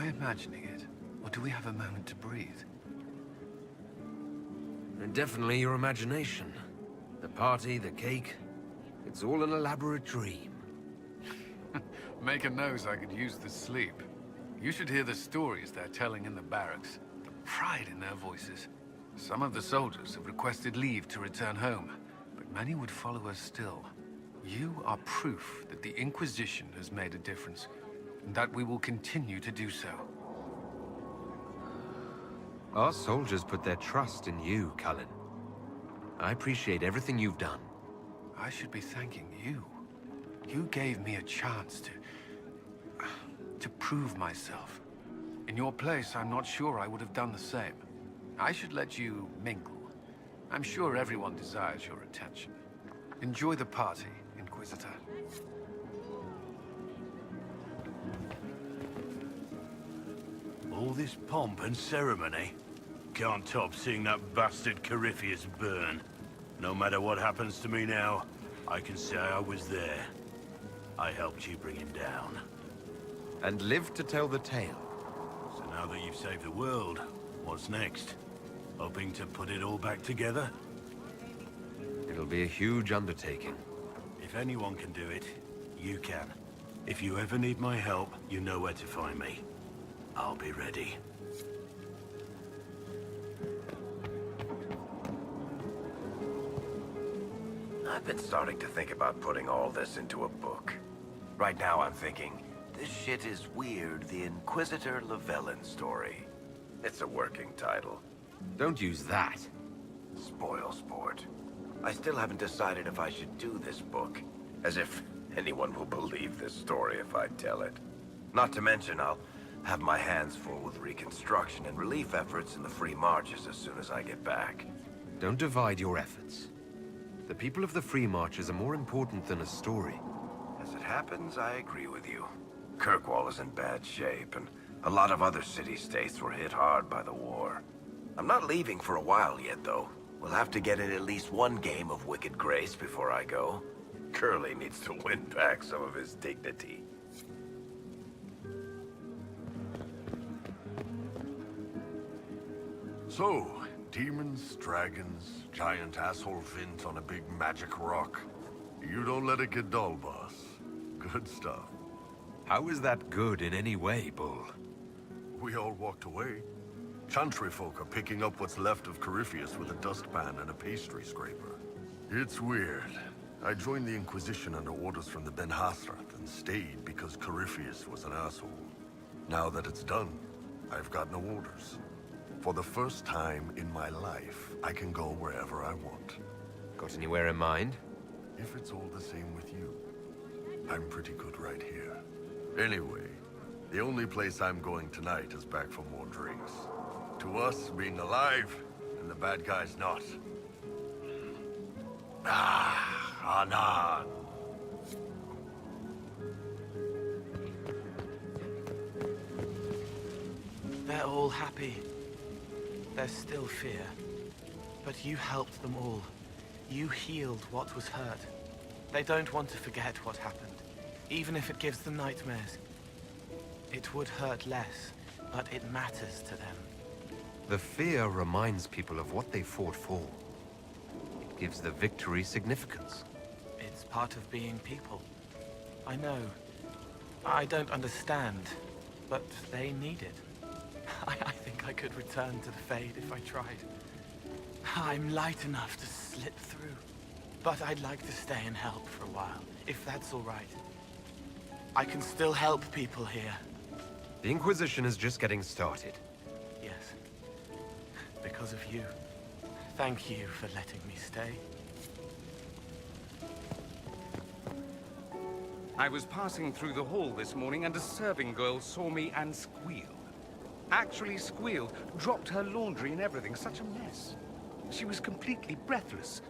I imagining it? Or do we have a moment to breathe? Definitely your imagination. The party, the cake, it's all an elaborate dream. Make a nose I could use the sleep. You should hear the stories they're telling in the barracks. The pride in their voices. Some of the soldiers have requested leave to return home, but many would follow us still. You are proof that the Inquisition has made a difference, and that we will continue to do so. Our soldiers put their trust in you, Cullen. I appreciate everything you've done. I should be thanking you. You gave me a chance to prove myself. In your place, I'm not sure I would have done the same. I should let you mingle. I'm sure everyone desires your attention. Enjoy the party, Inquisitor. All this pomp and ceremony? Can't top seeing that bastard Corypheus burn. No matter what happens to me now, I can say I was there. I helped you bring him down. And live to tell the tale. So now that you've saved the world, what's next? Hoping to put it all back together? It'll be a huge undertaking. If anyone can do it, you can. If you ever need my help, you know where to find me. I'll be ready. I've been starting to think about putting all this into a book. Right now I'm thinking, this shit is weird, the Inquisitor Llewellyn story. It's a working title. Don't use that. Spoil sport. I still haven't decided if I should do this book. As if anyone will believe this story if I tell it. Not to mention I'll have my hands full with reconstruction and relief efforts in the Free Marches as soon as I get back. Don't divide your efforts. The people of the Free Marches are more important than a story. As it happens, I agree with you. Kirkwall is in bad shape, and a lot of other city-states were hit hard by the war. I'm not leaving for a while yet, though. We'll have to get in at least one game of Wicked Grace before I go. Curly needs to win back some of his dignity. So, demons, dragons, giant asshole Vint on a big magic rock. You don't let it get dull, boss. Good stuff. How is that good in any way, Bull? We all walked away. Chantry folk are picking up what's left of Corypheus with a dustpan and a pastry scraper. It's weird. I joined the Inquisition under orders from the Ben Hathrath and stayed because Corypheus was an asshole. Now that it's done, I've got no orders. For the first time in my life, I can go wherever I want. Got anywhere in mind? If it's all the same with you, I'm pretty good right here. Anyway, the only place I'm going tonight is back for more drinks. To us, being alive, and the bad guys not. Anan. They're all happy. There's still fear. But you helped them all. You healed what was hurt. They don't want to forget what happened, even if it gives them nightmares. It would hurt less, but it matters to them. The fear reminds people of what they fought for. It gives the victory significance. It's part of being people. I know. I don't understand, but they need it. I think I could return to the Fade if I tried. I'm light enough to slip through. But I'd like to stay and help for a while, if that's all right. I can still help people here. The Inquisition is just getting started. Yes. Because of you. Thank you for letting me stay. I was passing through the hall this morning and a serving girl saw me and squealed. Actually squealed, dropped her laundry and everything, such a mess. She was completely breathless.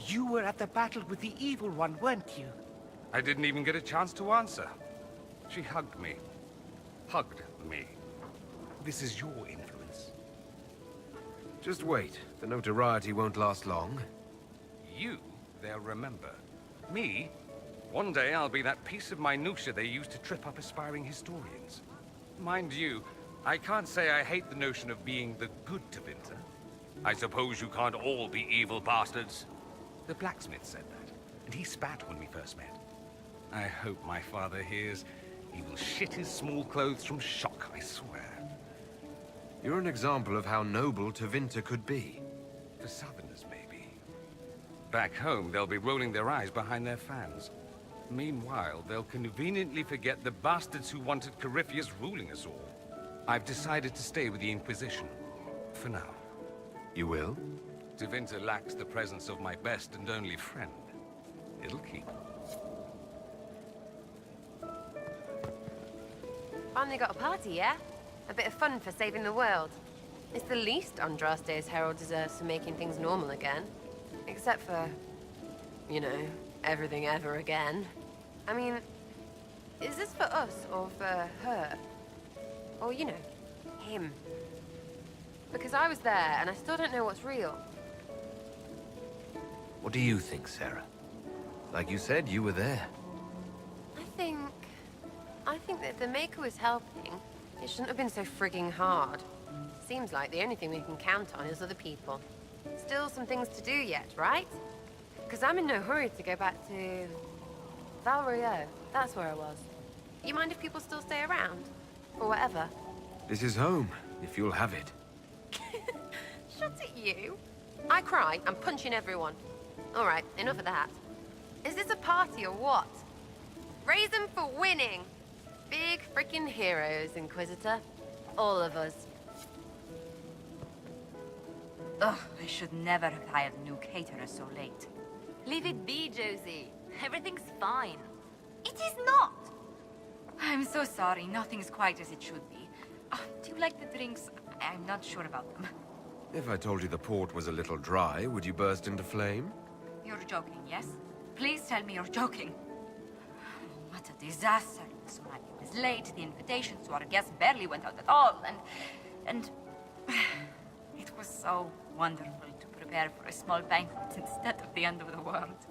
You were at the battle with the evil one, weren't you? I didn't even get a chance to answer. She hugged me. Hugged me. This is your influence. Just wait. The notoriety won't last long. You, they'll remember. Me, one day I'll be that piece of minutia they use to trip up aspiring historians. Mind you, I can't say I hate the notion of being the good Tevinter. I suppose you can't all be evil bastards. The blacksmith said that, and he spat when we first met. I hope my father hears. He will shit his small clothes from shock, I swear. You're an example of how noble Tevinter could be. For Southerners, maybe. Back home, they'll be rolling their eyes behind their fans. Meanwhile, they'll conveniently forget the bastards who wanted Corypheus ruling us all. I've decided to stay with the Inquisition. For now. You will? Tevinter lacks the presence of my best and only friend. It'll keep. Finally got a party, yeah? A bit of fun for saving the world. It's the least Andraste's herald deserves for making things normal again. Except for, you know, everything ever again. I mean, is this for us or for her? Or, you know, him? Because I was there and I still don't know what's real. What do you think, Sera? Like you said, you were there. I think that if the Maker was helping, it shouldn't have been so frigging hard. Seems like the only thing we can count on is other people. Still some things to do yet, right? Because I'm in no hurry to go back to... Varric. That's where I was. You mind if people still stay around? Or whatever? This is home, if you'll have it. Shut at you. I cry, I'm punching everyone. All right, enough of that. Is this a party or what? Raise them for winning! Big freaking heroes, Inquisitor. All of us. Ugh, I should never have hired a new caterer so late. Leave it be, Josie. Everything's fine. It is not! I'm so sorry, nothing's quite as it should be. Do you like the drinks? I'm not sure about them. If I told you the port was a little dry, would you burst into flame? You're joking, yes? Please tell me you're joking. What a disaster. So I was late, the invitation to our guests barely went out at all, and... It was so wonderful to prepare for a small banquet instead of the end of the world.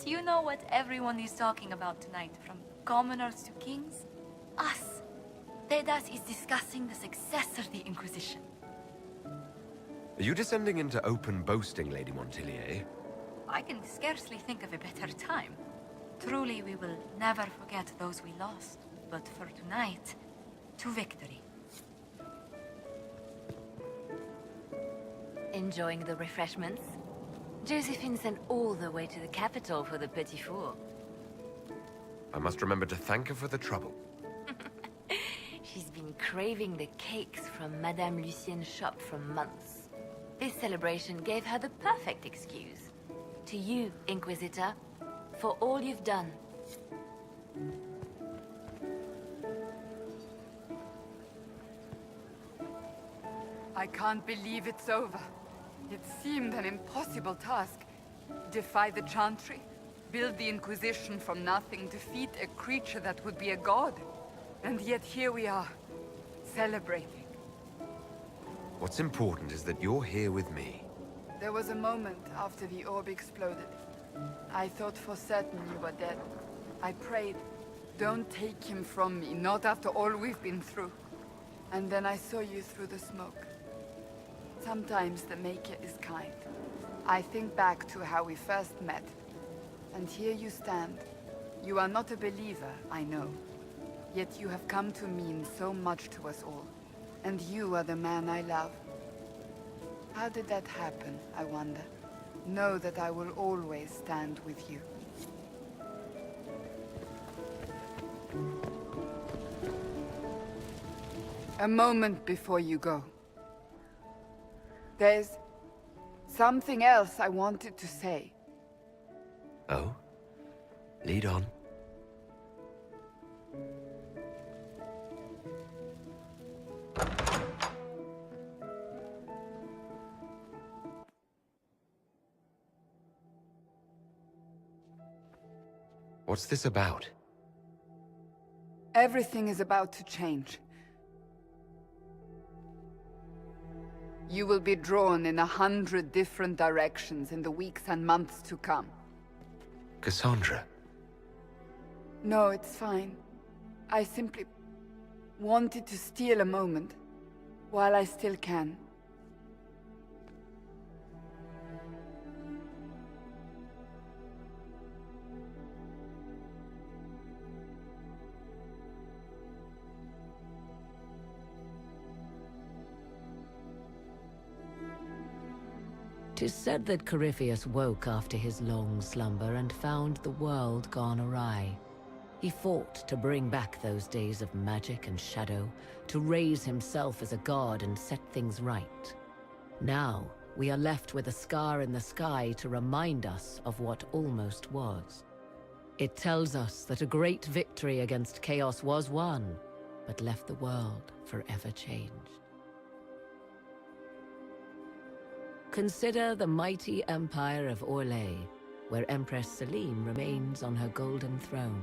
Do you know what everyone is talking about tonight, from commoners to kings? Us. Dedas is discussing the success of the Inquisition. Are you descending into open boasting, Lady Montilier? I can scarcely think of a better time. Truly, we will never forget those we lost. But for tonight, to victory. Enjoying the refreshments? Josephine sent all the way to the capital for the petit four. I must remember to thank her for the trouble. She's been craving the cakes from Madame Lucien's shop for months. This celebration gave her the perfect excuse. To you, Inquisitor, for all you've done. I can't believe it's over. It seemed an impossible task. Defy the Chantry, build the Inquisition from nothing, defeat a creature that would be a god. And yet here we are, celebrating. What's important is that you're here with me. There was a moment after the orb exploded. I thought for certain you were dead. I prayed, don't take him from me, not after all we've been through. And then I saw you through the smoke. Sometimes the Maker is kind. I think back to how we first met. And here you stand. You are not a believer, I know. Yet you have come to mean so much to us all. And you are the man I love. How did that happen, I wonder? Know that I will always stand with you. A moment before you go. There's something else I wanted to say. Oh? Lead on. What's this about? Everything is about to change. You will be drawn in 100 different directions in the weeks and months to come. Cassandra. No, it's fine. I simply... wanted to steal a moment, while I still can. Tis said that Corypheus woke after his long slumber and found the world gone awry. He fought to bring back those days of magic and shadow, to raise himself as a god and set things right. Now, we are left with a scar in the sky to remind us of what almost was. It tells us that a great victory against chaos was won, but left the world forever changed. Consider the mighty empire of Orlais, where Empress Selim remains on her golden throne.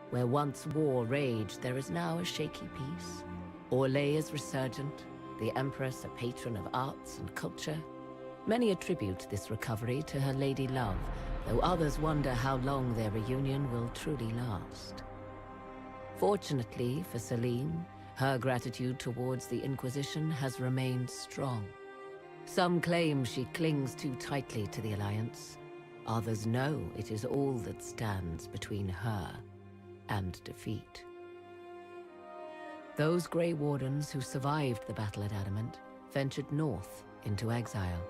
Where once war raged, there is now a shaky peace. Orlais is resurgent, the Empress a patron of arts and culture. Many attribute this recovery to her lady love, though others wonder how long their reunion will truly last. Fortunately for Selim, her gratitude towards the Inquisition has remained strong. Some claim she clings too tightly to the Alliance. Others know it is all that stands between her and defeat. Those Grey Wardens who survived the battle at Adamant ventured north into exile.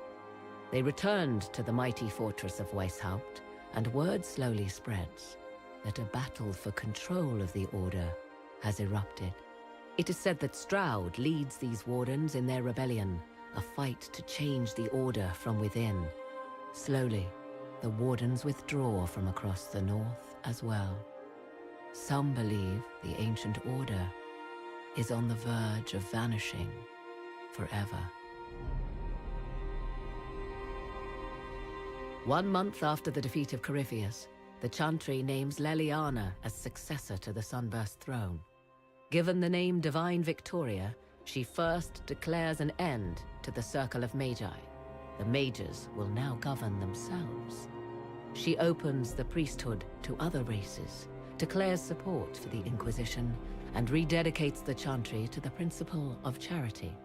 They returned to the mighty fortress of Weishaupt, and word slowly spreads that a battle for control of the Order has erupted. It is said that Stroud leads these Wardens in their rebellion, a fight to change the Order from within. Slowly, the Wardens withdraw from across the north as well. Some believe the ancient Order is on the verge of vanishing forever. 1 month after the defeat of Corypheus, the Chantry names Leliana as successor to the Sunburst throne. Given the name Divine Victoria, she first declares an end to the Circle of Magi. The mages will now govern themselves. She opens the priesthood to other races, declares support for the Inquisition, and rededicates the Chantry to the principle of charity.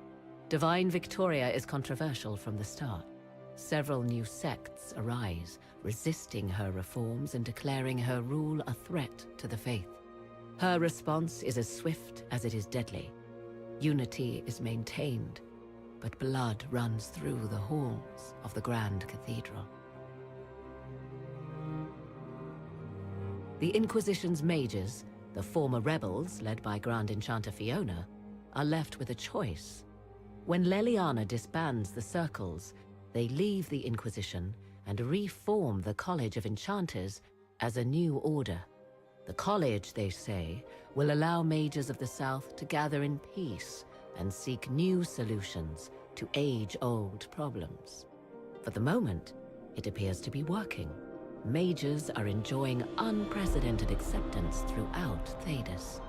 Divine Victoria is controversial from the start. Several new sects arise, resisting her reforms and declaring her rule a threat to the faith. Her response is as swift as it is deadly. Unity is maintained, but blood runs through the halls of the Grand Cathedral. The Inquisition's mages, the former rebels led by Grand Enchanter Fiona, are left with a choice. When Leliana disbands the circles, they leave the Inquisition and reform the College of Enchanters as a new order. The college, they say, will allow mages of the South to gather in peace and seek new solutions to age-old problems. For the moment, it appears to be working. Mages are enjoying unprecedented acceptance throughout Thedas.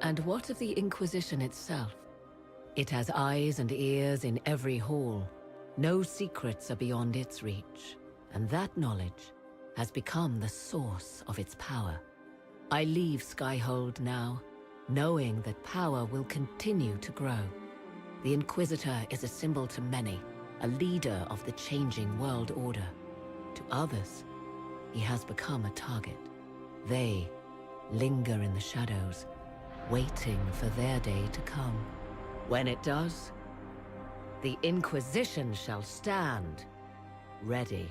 And what of the Inquisition itself? It has eyes and ears in every hall. No secrets are beyond its reach, and that knowledge has become the source of its power. I leave Skyhold now, knowing that power will continue to grow. The Inquisitor is a symbol to many, a leader of the changing world order. To others, he has become a target. They linger in the shadows, waiting for their day to come. When it does, the Inquisition shall stand, ready.